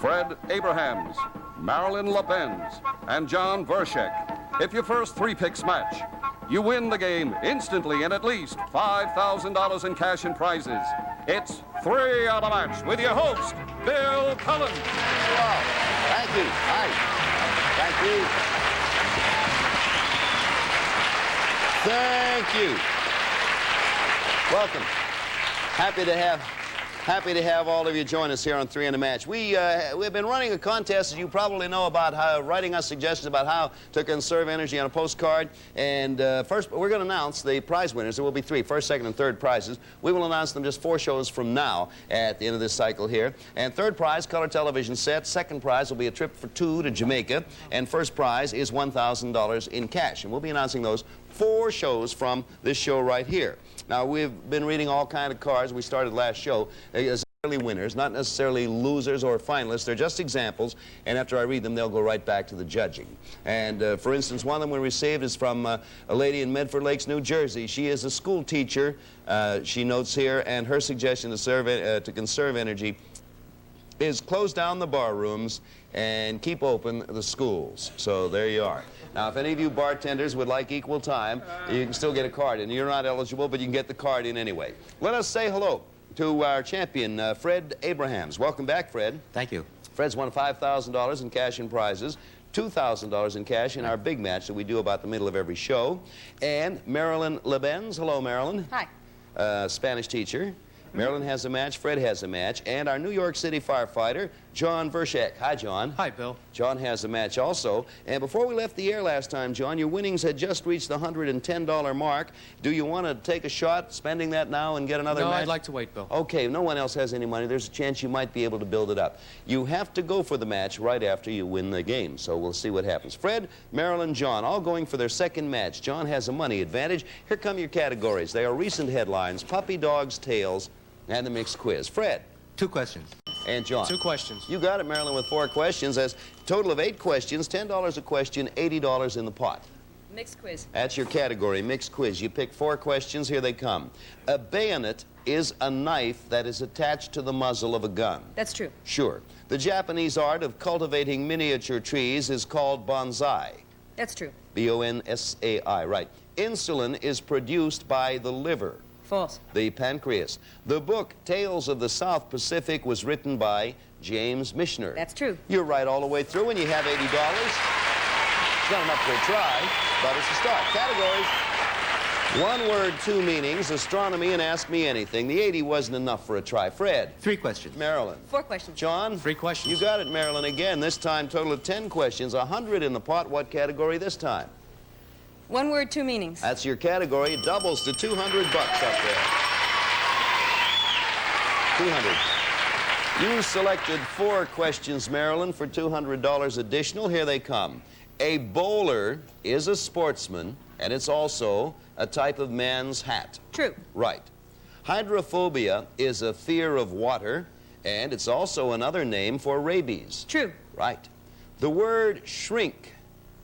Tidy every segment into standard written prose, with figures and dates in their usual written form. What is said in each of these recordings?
Fred Abrahams, Marilyn LeBenz, and John Vershek. If your first 3 picks match, you win the game instantly and at least $5,000 in cash and prizes. It's 3 on a Match with your host, Bill Cullen. Wow. Thank you. Hi. Thank you. Thank you. Welcome. Happy to have all of you join us here on 3 on a Match. We've been running a contest, as you probably know, about writing us suggestions about how to conserve energy on a postcard. And first, we're going to announce the prize winners. There will be 3, first, second, and third prizes. We will announce them just 4 shows from now at the end of this cycle here. And third prize, color television set. Second prize will be a trip for 2 to Jamaica. And first prize is $1,000 in cash. And we'll be announcing those 4 shows from this show right here. Now, we've been reading all kinds of cards. We started last show as winners, not necessarily losers or finalists. They're just examples, and after I read them, they'll go right back to the judging. And for instance, one of them we received is from a lady in Medford Lakes, New Jersey. She is a school teacher, she notes here, and her suggestion to conserve energy is close down the bar rooms and keep open the schools. So there you are. Now, if any of you bartenders would like equal time, you can still get a card in. You're not eligible, but you can get the card in anyway. Let us say hello to our champion, Fred Abrahams. Welcome back, Fred. Thank you. Fred's won $5,000 in cash and prizes, $2,000 in cash in our big match that we do about the middle of every show. And Marilyn LeBenz. Hello, Marilyn. Hi. Spanish teacher. Marilyn has a match, Fred has a match, and our New York City firefighter, John Vershek. Hi, John. Hi, Bill. John has a match also. And before we left the air last time, John, your winnings had just reached the $110 mark. Do you want to take a shot spending that now and get another match? No, I'd like to wait, Bill. Okay, if no one else has any money, there's a chance you might be able to build it up. You have to go for the match right after you win the game, so we'll see what happens. Fred, Marilyn, John, all going for their second match. John has a money advantage. Here come your categories. They are recent headlines, puppy dogs, tails, and the mixed quiz. Fred. 2 questions. And John. 2 questions. You got it, Marilyn, with 4 questions. That's a total of 8 questions, $10 a question, $80 in the pot. Mixed quiz. That's your category, mixed quiz. You pick 4 questions. Here they come. A bayonet is a knife that is attached to the muzzle of a gun. That's true. Sure. The Japanese art of cultivating miniature trees is called bonsai. That's true. B-O-N-S-A-I, right. Insulin is produced by the liver. False. The pancreas. The book Tales of the South Pacific was written by James Michener. That's true. You're right all the way through, and you have $80. It's not enough for a try, but it's a start. Categories. 1 word, 2 meanings, astronomy, and ask me anything. The 80 wasn't enough for a try. Fred. 3 questions. Marilyn. 4 questions. John. 3 questions. You got it, Marilyn, again. This time, total of 10 questions. 100 in the pot. What category this time? 1 word, 2 meanings. That's your category. It doubles to $200 up there. 200. You selected 4 questions, Marilyn, for $200 additional. Here they come. A bowler is a sportsman, and it's also a type of man's hat. True. Right. Hydrophobia is a fear of water, and it's also another name for rabies. True. Right. The word shrink,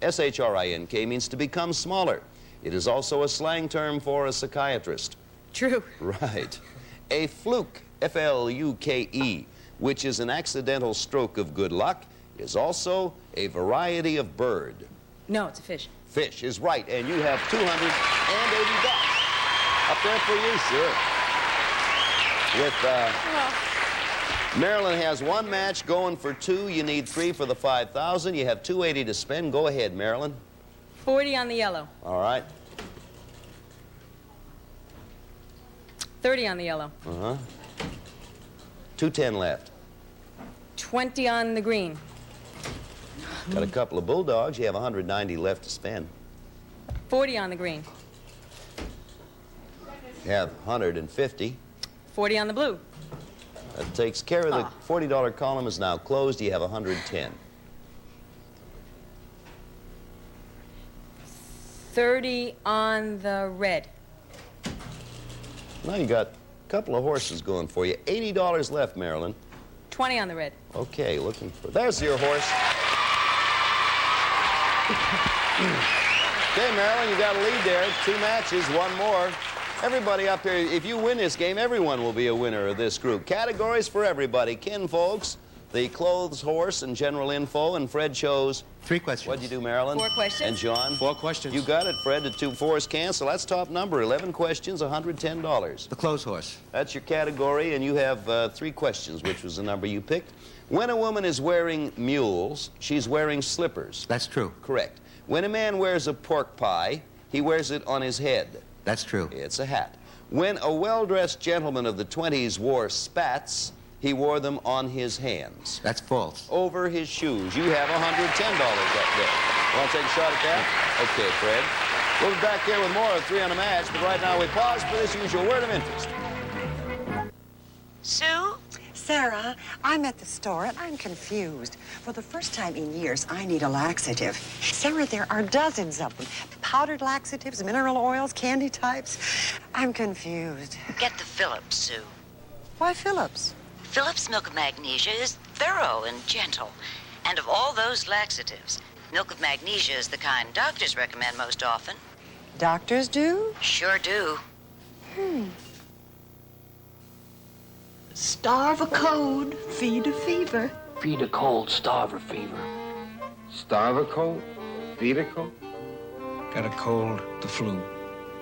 S-H-R-I-N-K, means to become smaller. It is also a slang term for a psychiatrist. True. Right. A fluke, F-L-U-K-E, which is an accidental stroke of good luck, is also a variety of bird. No, it's a fish. Fish is right, and you have $280 up there for you, sure. With Marilyn has 1 match going for 2. You need 3 for the $5,000. You have $280 to spend. Go ahead, Marilyn. 40 on the yellow. All right. 30 on the yellow. Uh-huh. 210 left. 20 on the green. Got a couple of bulldogs. You have 190 left to spend. 40 on the green. You have 150. 40 on the blue. That takes care of the $40 column is now closed. You have 110. 30 on the red. Now you got a couple of horses going for you. $80 left, Marilyn. 20 on the red. Okay, looking for... There's your horse. Okay, Marilyn, you got a lead there. 2 matches, 1 more. Everybody up here, if you win this game, everyone will be a winner of this group. Categories for everybody. Kin folks, the clothes horse and general info, and Fred chose... 3 questions. What'd you do, Marilyn? 4 questions. And John? 4 questions. You got it, Fred. The 2 4s cancel. That's top number. 11 questions, $110. The clothes horse. That's your category, and you have 3 questions, which was the number you picked. When a woman is wearing mules, she's wearing slippers. That's true. Correct. When a man wears a pork pie, he wears it on his head. That's true. It's a hat. When a well-dressed gentleman of the 20s wore spats, he wore them on his hands. That's false. Over his shoes. You have $110 up there. Want to take a shot at that? Okay, Fred. We'll be back here with more of 3 on a Match, but right now we pause for this usual word of interest. Sue? Sarah, I'm at the store and I'm confused. For the first time in years, I need a laxative. Sarah, there are dozens of them. Powdered laxatives, mineral oils, candy types. I'm confused. Get the Phillips, Sue. Why Phillips? Phillips Milk of Magnesia is thorough and gentle. And of all those laxatives, Milk of Magnesia is the kind doctors recommend most often. Doctors do? Sure do. Starve a cold, feed a fever. Feed a cold, starve a fever. Starve a cold, feed a cold. Got a cold, the flu.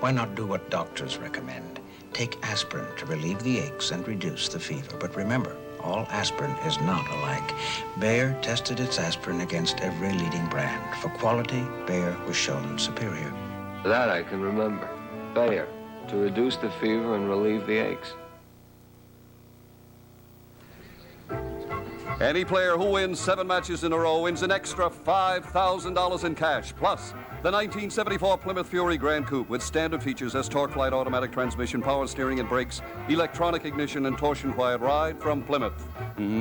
Why not do what doctors recommend? Take aspirin to relieve the aches and reduce the fever. But remember, all aspirin is not alike. Bayer tested its aspirin against every leading brand. For quality, Bayer was shown superior. That I can remember. Bayer, to reduce the fever and relieve the aches. Any player who wins 7 matches in a row wins an extra $5,000 in cash, plus the 1974 Plymouth Fury Grand Coupe with standard features as TorqueFlite automatic transmission, power steering and brakes, electronic ignition, and torsion quiet ride from Plymouth.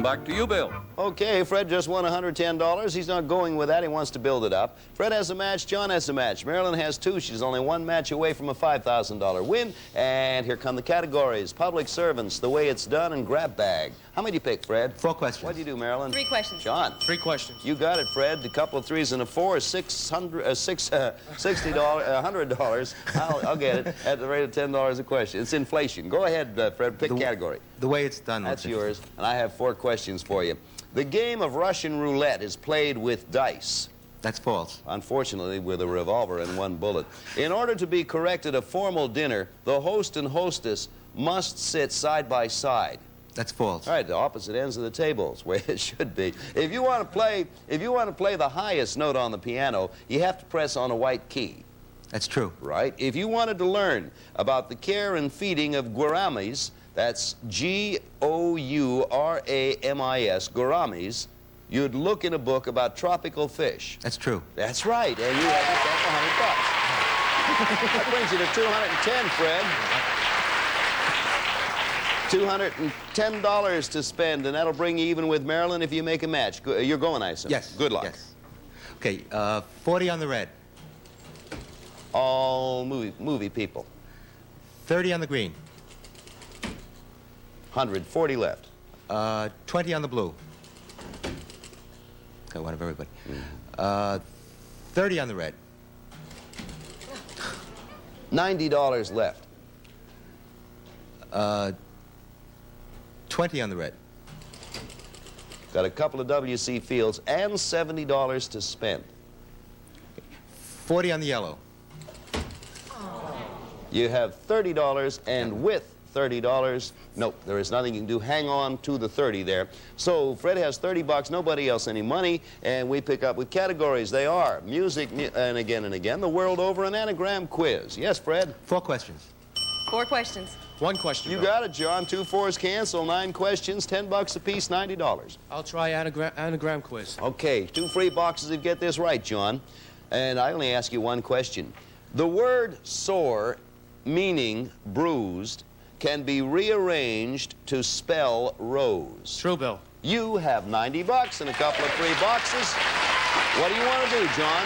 Back to you, Bill. Okay, Fred just won $110. He's not going with that. He wants to build it up. Fred has a match. John has a match. Marilyn has 2. She's only 1 match away from a $5,000 win. And here come the categories. Public servants, the way it's done, and grab bag. How many do you pick, Fred? 4 questions. What'd you do, Marilyn? 3 questions. John? 3 questions. You got it, Fred. A couple of 3s and a 4 is $100. I'll get it at the rate of $10 a question. It's inflation. Go ahead, Fred. Pick category. The way it's done. That's looks yours. And I have 4 questions for you. The game of Russian roulette is played with dice. That's false. Unfortunately, with a revolver and 1 bullet. In order to be correct at a formal dinner, the host and hostess must sit side by side. That's false. All right, the opposite ends of the tables, where it should be. If you want to play the highest note on the piano, you have to press on a white key. That's true. Right? If you wanted to learn about the care and feeding of gouramis, that's G-O-U-R-A-M-I-S, gouramis, you'd look in a book about tropical fish. That's true. That's right, and you have yourself $100. That brings you to 210, Fred. $210 to spend, and that'll bring you even with Marilyn if you make a match. You're going, I assume. Yes. Good luck. Yes. Okay, 40 on the red. All movie people. 30 on the green. 140 left. 20 on the blue. Got one of everybody. 30 on the red. $90 left. 20 on the red. Got a couple of W.C. Fields and $70 to spend. 40 on the yellow. You have $30, and with $30, nope, there is nothing you can do. Hang on to the 30 there. So Fred has 30 bucks, nobody else any money, and we pick up with categories. They are music, and again, the world over, an anagram quiz. Yes, Fred? 4 questions. 4 questions. 1 question. You Bill. got it, John. 2 4s cancel, 9 questions, 10 bucks apiece, $90. I'll try anagram quiz. Okay, 2 free boxes if you get this right, John. And I only ask you 1 question. The word sore, meaning bruised, can be rearranged to spell rose. True, Bill. You have 90 bucks and a couple of free boxes. What do you want to do, John?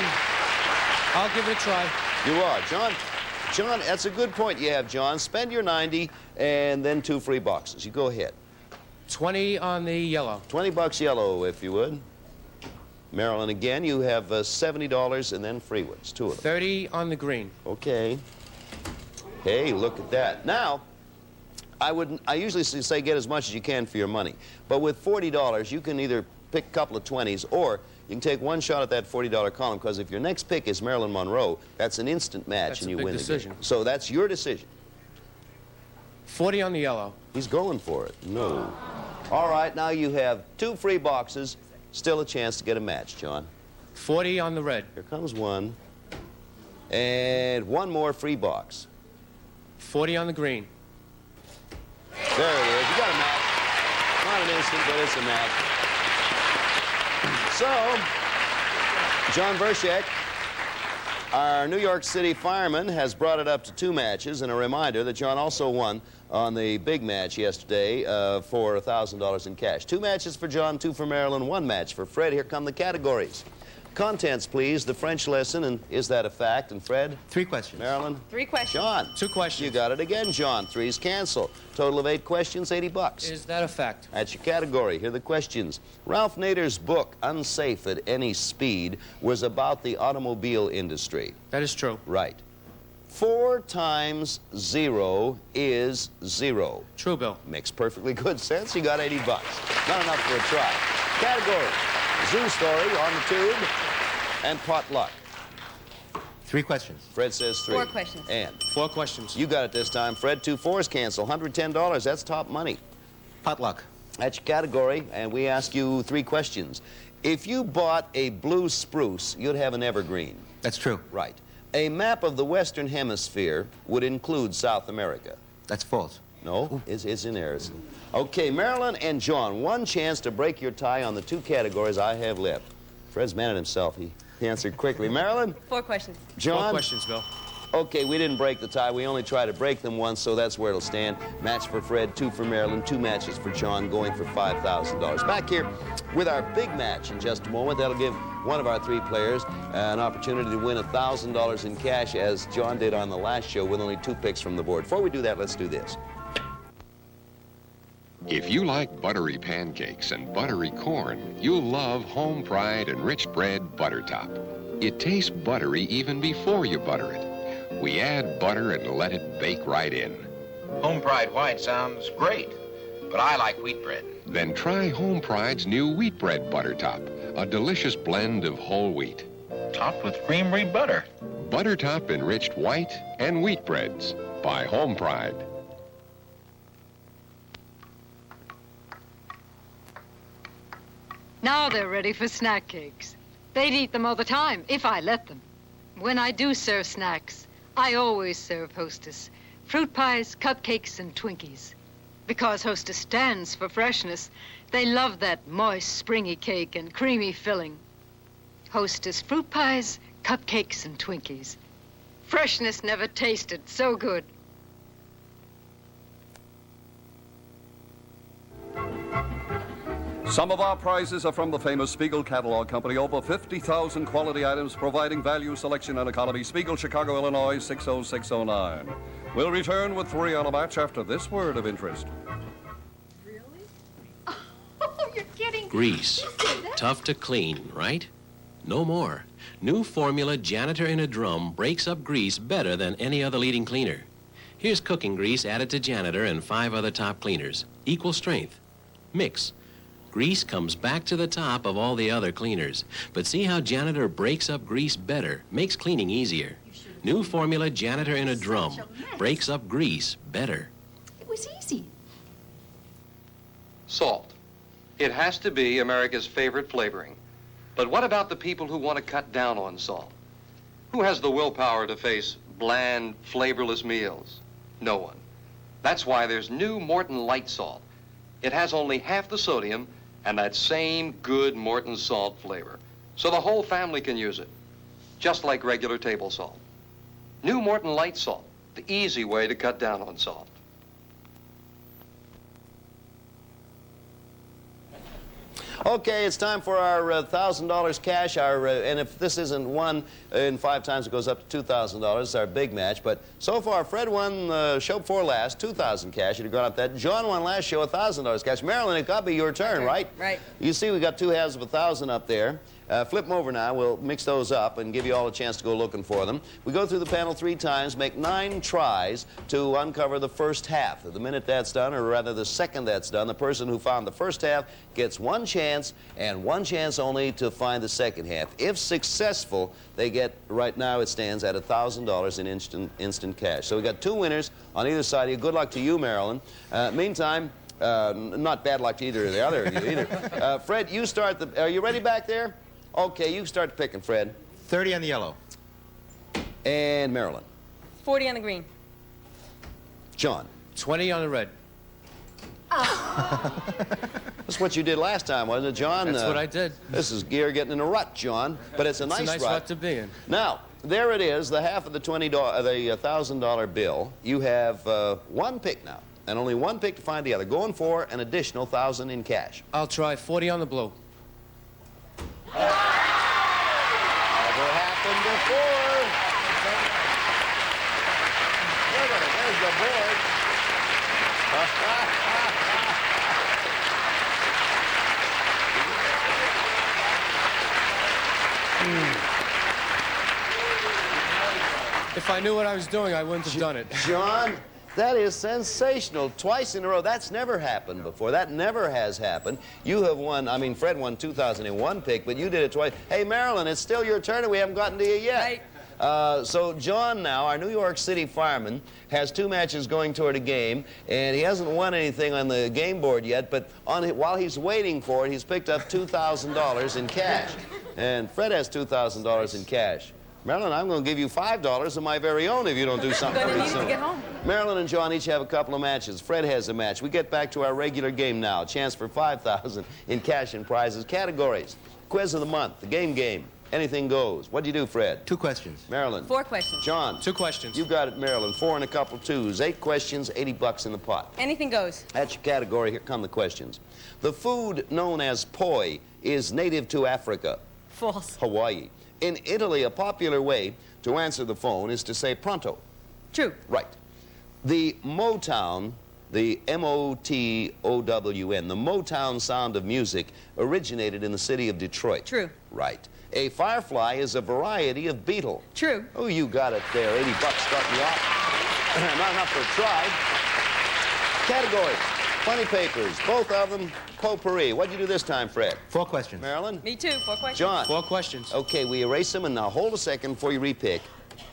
I'll give it a try. You are. John, that's a good point you have, John. Spend your 90 and then 2 free boxes. You go ahead. 20 on the yellow. 20 bucks yellow, if you would. Marilyn, again, you have $70 and then free ones, 2 of them. 30 on the green. Okay. Hey, look at that. Now, I usually say get as much as you can for your money. But with $40, you can either pick a couple of 20s, or you can take one shot at that $40 column, because if your next pick is Marilyn Monroe, that's an instant match That's and a you big win decision. the game. So that's your decision. 40 on the yellow. He's going for it. No. All right, now you have 2 free boxes. Still a chance to get a match, John. 40 on the red. Here comes one. And one more free box. 40 on the green. There it is. You got a match. Not an instant, but it's a match. So, John Vershek, our New York City fireman, has brought it up to 2 matches, and a reminder that John also won on the big match yesterday for $1,000 in cash. 2 matches for John, 2 for Marilyn, 1 match for Fred. Here come the categories. Contents, please. The French lesson, and is that a fact? And Fred? 3 questions. Marilyn? 3 questions. John? 2 questions. You got it again, John. 3's cancel. Total of 8 questions, $80. Is that a fact? That's your category. Here are the questions. Ralph Nader's book, Unsafe at Any Speed, was about the automobile industry. That is true. Right. 4 times 0 is 0. True, Bill. Makes perfectly good sense. You got $80. Not enough for a try. Category. Zoo Story, On the Tube, and Potluck. 3 questions. Fred says 3. 4 questions. And 4 questions. you got it this time, Fred. 2 4s cancel. $110. That's top money. Potluck. That's your category, and we ask you 3 questions. If you bought a blue spruce, you'd have an evergreen. That's true. Right. A map of the Western Hemisphere would include South America. That's false. No, it's in there. Okay, Marilyn and John, 1 chance to break your tie on the 2 categories I have left. Fred's man at himself. He answered quickly. Marilyn? 4 questions. John? 4 questions, Bill. Okay, we didn't break the tie. We only tried to break them once, so that's where it'll stand. Match for Fred, 2 for Marilyn, 2 matches for John, going for $5,000. Back here with our big match in just a moment. That'll give one of our 3 players an opportunity to win $1,000 in cash, as John did on the last show with only 2 picks from the board. Before we do that, let's do this. If you like buttery pancakes and buttery corn, you'll love Home Pride Enriched Bread Butter Top. It tastes buttery even before you butter it. We add butter and let it bake right in. Home Pride White sounds great, but I like wheat bread. Then try Home Pride's new Wheat Bread Butter Top, a delicious blend of whole wheat. Topped with creamery butter. Butter Top Enriched White and Wheat Breads by Home Pride. Now they're ready for snack cakes. They'd eat them all the time, if I let them. When I do serve snacks, I always serve Hostess. Fruit pies, cupcakes, and Twinkies. Because Hostess stands for freshness, they love that moist, springy cake and creamy filling. Hostess fruit pies, cupcakes, and Twinkies. Freshness never tasted so good. Some of our prizes are from the famous Spiegel Catalog Company. Over 50,000 quality items providing value, selection, and economy. Spiegel, Chicago, Illinois, 60609. We'll return with 3 on a match after this word of interest. Oh, you're kidding. Grease. Tough to clean, right? No more. New formula Janitor in a Drum breaks up grease better than any other leading cleaner. Here's cooking grease added to Janitor and 5 other top cleaners. Equal strength. Mix. Grease comes back to the top of all the other cleaners. But see how Janitor breaks up grease better, makes cleaning easier. New formula Janitor in a Drum breaks up grease better. It was easy. Salt. It has to be America's favorite flavoring. But what about the people who want to cut down on salt? Who has the willpower to face bland, flavorless meals? No one. That's why there's new Morton Light Salt. It has only half the sodium and that same good Morton salt flavor. So the whole family can use it, just like regular table salt. New Morton Light Salt, the easy way to cut down on salt. Okay, it's time for our $1,000 cash. And if this isn't won in 5 times, it goes up to $2,000. It's our big match. But so far, Fred won show before last, $2,000 cash. He'd have gone up that. John won last show, $1,000 cash. Marilyn, it got to be your turn, right? Right. You see, we got 2 halves of 1,000 up there. Flip them over now. We'll mix those up and give you all a chance to go looking for them. We go through the panel 3 times, make 9 tries to uncover the first half. The minute that's done, or rather the second that's done, the person who found the first half gets 1 chance, and 1 chance only to find the second half. If successful, they get, right now it stands at $1,000 in instant cash. So we got 2 winners on either side of you. Good luck to you, Marilyn. Meantime, not bad luck to either of the other of you either. Fred, you start the... Are you ready back there? Okay, you start picking, Fred. 30 on the yellow. And Marilyn. 40 on the green. John. 20 on the red. That's what you did last time, wasn't it, John? That's what I did. This is gear getting in a rut, John, but it's a nice nice rut. rut to be in. Now, there it is, the half of the $1,000 bill. You have 1 pick now, and only 1 pick to find the other. Going for an additional $1,000 in cash. I'll try 40 on the blue. Never happened before. Look at it, there's the board. If I knew what I was doing, I wouldn't have done it. John, that is sensational. Twice in a row. That's never happened before. That never has happened. You have won, I mean, Fred won 2001 pick, but you did it twice. Hey, Marilyn, it's still your turn, and we haven't gotten to you yet. Right. So John now, our New York City fireman, has 2 matches going toward a game, and he hasn't won anything on the game board yet, but while he's waiting for it, he's picked up $2,000 in cash. And Fred has $2,000 in cash. Marilyn, I'm going to give you $5 of my very own if you don't do something pretty soon. To get home. Marilyn and John each have a couple of matches. Fred has a match. We get back to our regular game now. Chance for $5,000 in cash and prizes. Categories. Quiz of the month. The game. Anything goes. What'd you do, Fred? 2 questions. Marilyn. 4 questions. John. 2 questions. You got it, Marilyn. 4 and a couple 2s. 8 questions, $80 in the pot. Anything goes. That's your category. Here come the questions. The food known as poi is native to Africa. False. Hawaii. In Italy, a popular way to answer the phone is to say pronto. True. Right. The Motown, the M-O-T-O-W-N, the Motown sound of music originated in the city of Detroit. True. Right. A firefly is a variety of beetle. True. Oh, you got it there. $80 starting you off. Not enough for a try. Categories. Funny papers. Both of them potpourri. What'd you do this time, Fred? 4 questions. Marilyn? Me too. 4 questions. John? 4 questions. Okay, we erase them, and now hold a second before you repick.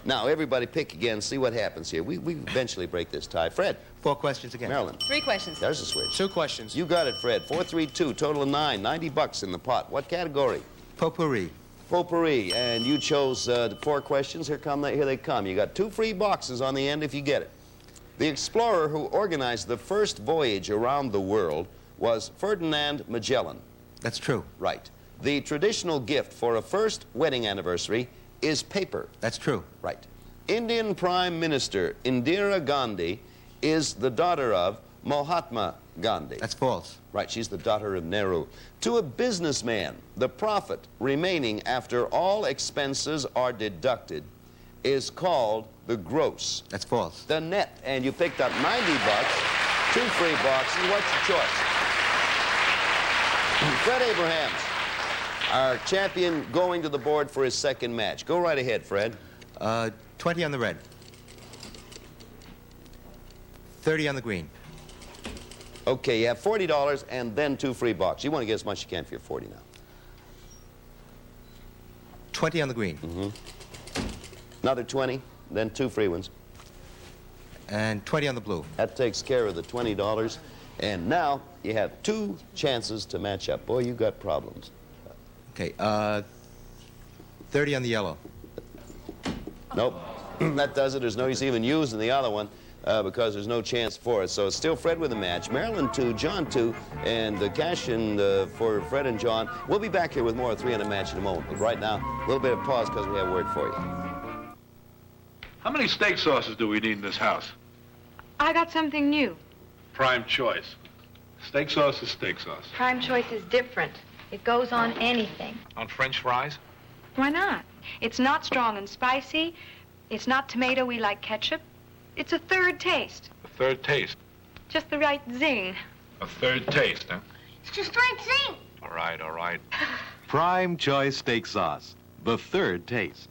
Now, everybody pick again, see what happens here. We eventually break this tie. Fred? 4 questions again. Marilyn? 3 questions. There's a switch. 2 questions. You got it, Fred. 4, 3, 2, total of 9. $90 in the pot. What category? Potpourri. Potpourri. And you chose 4 questions. Here they come. You got 2 free boxes on the end if you get it. The explorer who organized the first voyage around the world was Ferdinand Magellan. That's true. Right. The traditional gift for a first wedding anniversary is paper. That's true. Right. Indian Prime Minister Indira Gandhi is the daughter of Mahatma Gandhi. That's false. Right, she's the daughter of Nehru. To a businessman, the profit remaining after all expenses are deducted is called the gross. That's false. The net, and you picked up $90, 2 free boxes. What's your choice? Fred Abrahams, our champion, going to the board for his second match. Go right ahead, Fred. 20 on the red. 30 on the green. Okay, you have $40 and then 2 free boxes. You want to get as much as you can for your 40 now. 20 on the green. Another 20, then 2 free ones. And 20 on the blue. That takes care of the $20. And now you have 2 chances to match up. Boy, you got problems. Okay, 30 on the yellow. Nope. That does it. There's no use even using the other one because there's no chance for it. So it's still Fred with a match. Marilyn 2, John 2, and the cash in for Fred and John. We'll be back here with more of 3 on a match in a moment. But right now, a little bit of pause because we have a word for you. How many steak sauces do we need in this house? I got something new. Prime Choice. Steak sauce is steak sauce. Prime Choice is different. It goes on anything. On French fries? Why not? It's not strong and spicy. It's not tomatoey like ketchup. It's a third taste. A third taste. Just the right zing. A third taste, huh? It's just right thing. All right, all right. Prime Choice Steak Sauce, the third taste.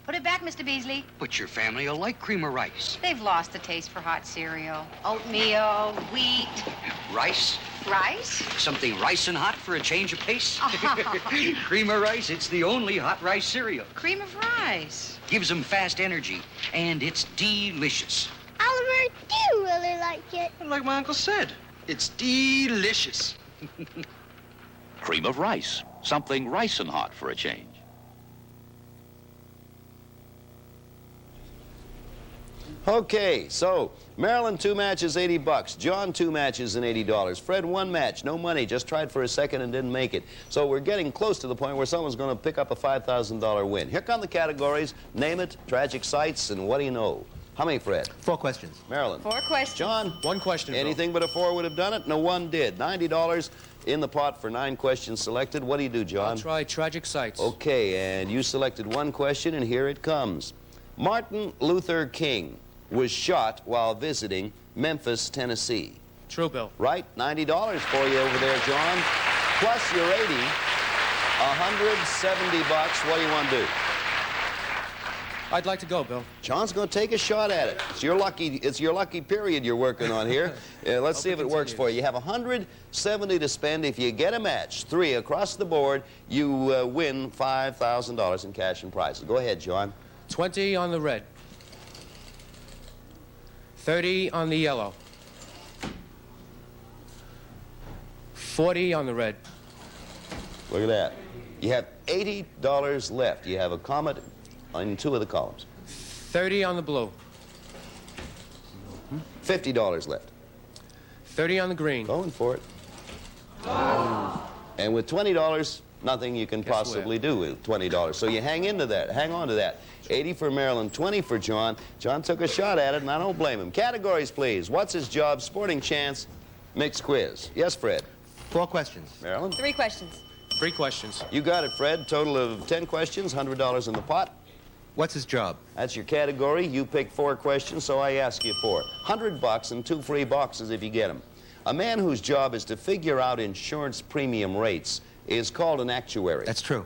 Put it back, Mr. Beasley. But your family will like cream of rice. They've lost the taste for hot cereal. Oatmeal, wheat. Rice? Rice? Something rice and hot for a change of pace? Cream of rice, it's the only hot rice cereal. Cream of rice. Gives them fast energy, and it's delicious. Oliver, do you really like it? Like my uncle said, it's delicious. Cream of rice. Something rice and hot for a change. Okay, so Marilyn 2 matches, $80. John 2 matches and $80. Fred 1 match, no money, just tried for a second and didn't make it. So we're getting close to the point where someone's going to pick up a $5,000 win. Here come the categories. Name it, tragic sights, and what do you know? How many, Fred? 4 questions. Marilyn? 4 questions. John? 1 question. Anything but a 4 would have done it? No, 1 did. $90 in the pot for 9 questions selected. What do you do, John? I'll try tragic sights. Okay, and you selected 1 question, and here it comes. Martin Luther King was shot while visiting Memphis, Tennessee. True, Bill. Right? $90 for you over there, John. Plus your 80, $170. What do you want to do? I'd like to go, Bill. John's going to take a shot at it. It's your lucky period you're working on here. Let's see if it works for you. You have $170 to spend. If you get a match, 3 across the board, you win $5,000 in cash and prizes. Go ahead, John. 20 on the red. 30 on the yellow. 40 on the red. Look at that. You have $80 left. You have a Comet on 2 of the columns. 30 on the blue. $50 left. 30 on the green. Going for it. And with $20, nothing you can possibly do with $20. So you hang into that. Hang on to that. 80 for Marilyn, 20 for John. John took a shot at it, and I don't blame him. Categories, please. What's his job? Sporting chance. Mixed quiz. Yes, Fred? 4 questions. Marilyn? 3 questions. 3 questions. You got it, Fred. Total of 10 questions, $100 in the pot. What's his job? That's your category. You picked 4 questions, so I ask you 4. $100 and 2 free boxes if you get them. A man whose job is to figure out insurance premium rates is called an actuary. That's true.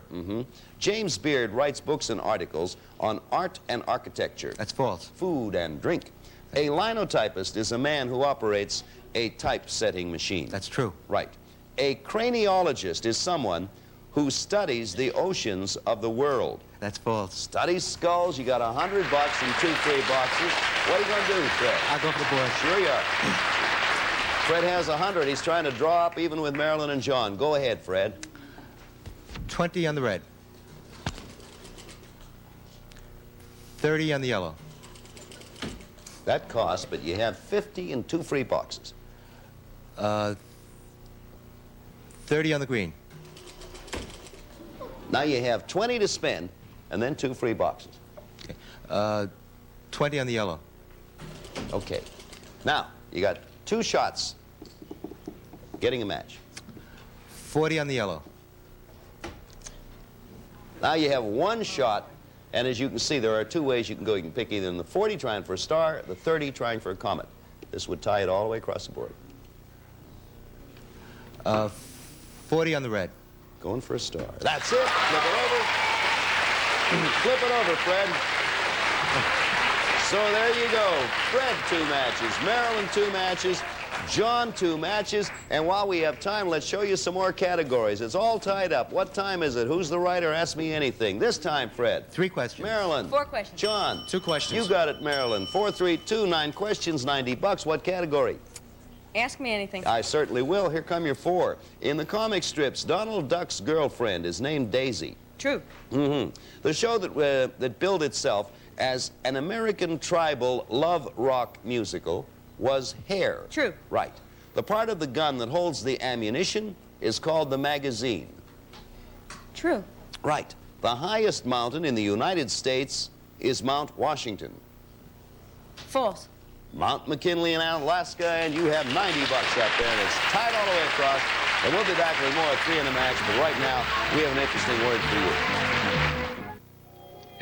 James Beard writes books and articles on art and architecture. That's false. Food and drink. A linotypist is a man who operates a typesetting machine. That's true. Right. A craniologist is someone who studies the oceans of the world. That's false. Studies skulls. You got $100 and 2 free boxes. What are you going to do, Fred? I'll go for the board. Sure you are. Fred has 100. He's trying to draw up even with Marilyn and John. Go ahead, Fred. 20 on the red. 30 on the yellow. That costs, but you have 50 and 2 free boxes. 30 on the green. Now you have 20 to spend, and then 2 free boxes. Okay. 20 on the yellow. Okay. Now, you got 2 shots getting a match. 40 on the yellow. Now you have 1 shot, and as you can see, there are 2 ways you can go. You can pick either in the 40 trying for a star, the 30 trying for a comet. This would tie it all the way across the board. 40 on the red. Going for a star. That's it. Flip it over. Flip it over, Fred. So there you go. Fred 2 matches, Marilyn 2 matches, John 2 matches, and while we have time, let's show you some more categories. It's all tied up. What time is it? Who's the writer? Ask me anything. This time, Fred. 3 questions. Marilyn. 4 questions. John. 2 questions. You got it, Marilyn. 4, 3, 2, 9 questions, $90. What category? Ask me anything. I certainly will. Here come your 4. In the comic strips, Donald Duck's girlfriend is named Daisy. True. The show that billed itself as an American tribal love rock musical was Hair. True. Right. The part of the gun that holds the ammunition is called the magazine. True. Right. The highest mountain in the United States is Mount Washington. False. Mount McKinley in Alaska, and you have $90 up there, and it's tied all the way across. And we'll be back with more of 3 in a match, but right now, we have an interesting word for you.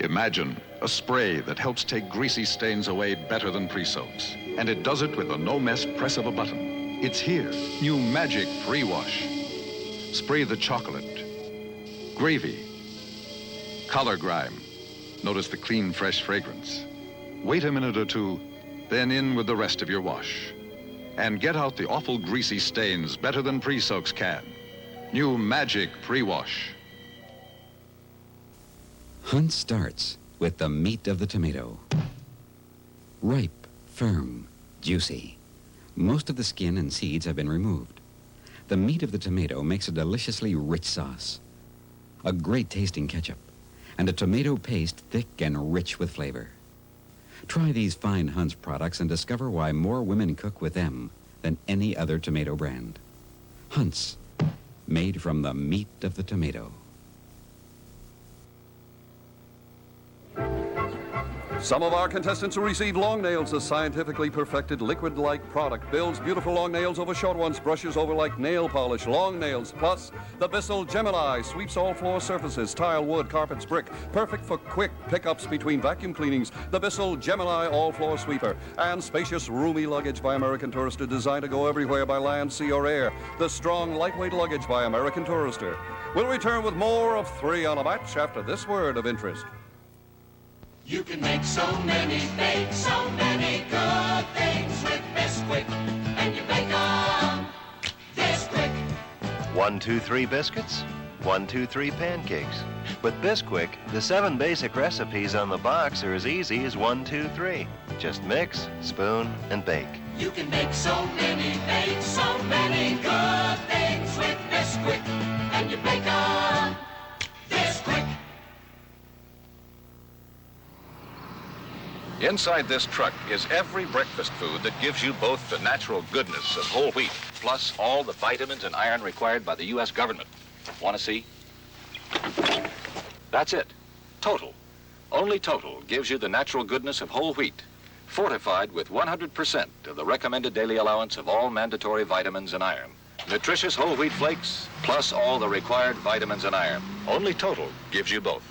Imagine a spray that helps take greasy stains away better than pre-soaks. And it does it with the no-mess press of a button. It's here, new Magic Free Wash. Spray the chocolate. Gravy. Color grime. Notice the clean, fresh fragrance. Wait a minute or two, then in with the rest of your wash. And get out the awful greasy stains better than pre-soaks can. New Magic Pre-Wash. Hunt starts with the meat of the tomato. Ripe, firm, juicy. Most of the skin and seeds have been removed. The meat of the tomato makes a deliciously rich sauce, a great tasting ketchup, and a tomato paste thick and rich with flavor. Try these fine Hunt's products and discover why more women cook with them than any other tomato brand. Hunt's, made from the meat of the tomato. Some of our contestants will receive Long Nails, a scientifically perfected liquid-like product. Builds beautiful long nails over short ones, brushes over like nail polish. Long Nails, plus the Bissell Gemini sweeps all floor surfaces, tile, wood, carpets, brick. Perfect for quick pickups between vacuum cleanings. The Bissell Gemini all-floor sweeper. And spacious, roomy luggage by American Tourister, designed to go everywhere by land, sea, or air. The strong, lightweight luggage by American Tourister. We'll return with more of 3 on a Match after this word of interest. You can make so many good things with Bisquick, and you make them Bisquick. 1, 2, 3 biscuits, 1, 2, 3 pancakes. With Bisquick, the 7 basic recipes on the box are as easy as 1, 2, 3. Just mix, spoon, and bake. You can make so many good things with Bisquick, and you make them Bisquick. Inside this truck is every breakfast food that gives you both the natural goodness of whole wheat, plus all the vitamins and iron required by the U.S. government. Want to see? That's it. Total. Only Total gives you the natural goodness of whole wheat, fortified with 100% of the recommended daily allowance of all mandatory vitamins and iron. Nutritious whole wheat flakes, plus all the required vitamins and iron. Only Total gives you both.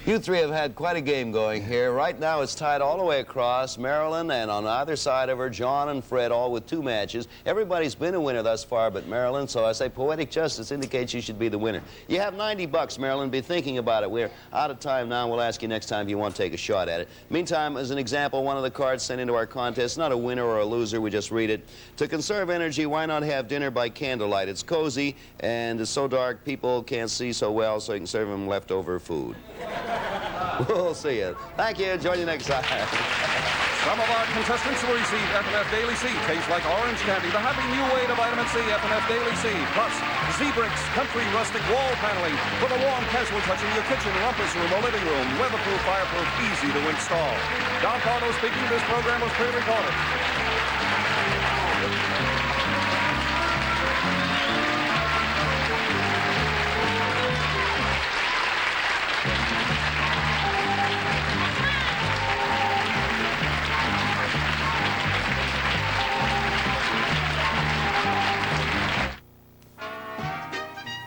You three have had quite a game going here. Right now it's tied all the way across. Marilyn, and on either side of her, John and Fred, all with 2 matches. Everybody's been a winner thus far but Marilyn, so I say poetic justice indicates you should be the winner. You have $90, Marilyn. Be thinking about it. We're out of time now. We'll ask you next time if you want to take a shot at it. Meantime, as an example, one of the cards sent into our contest, not a winner or a loser, we just read it. To conserve energy, why not have dinner by candlelight? It's cozy, and it's so dark people can't see so well, so you can serve them leftover food. We'll see you. Thank you. Join you next time. Some of our contestants will receive F&F Daily C. Tastes like orange candy. The happy new way to vitamin C, F&F Daily C. Plus, Z-Bricks country rustic wall paneling with a warm, casual touch in your kitchen, rumpus room, or living room. Weatherproof, fireproof, easy to install. Don Pardo speaking. This program was pre-recorded.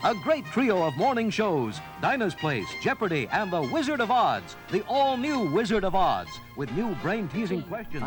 A great trio of morning shows, Dinah's Place, Jeopardy, and The Wizard of Odds, the all-new Wizard of Odds, with new brain-teasing questions.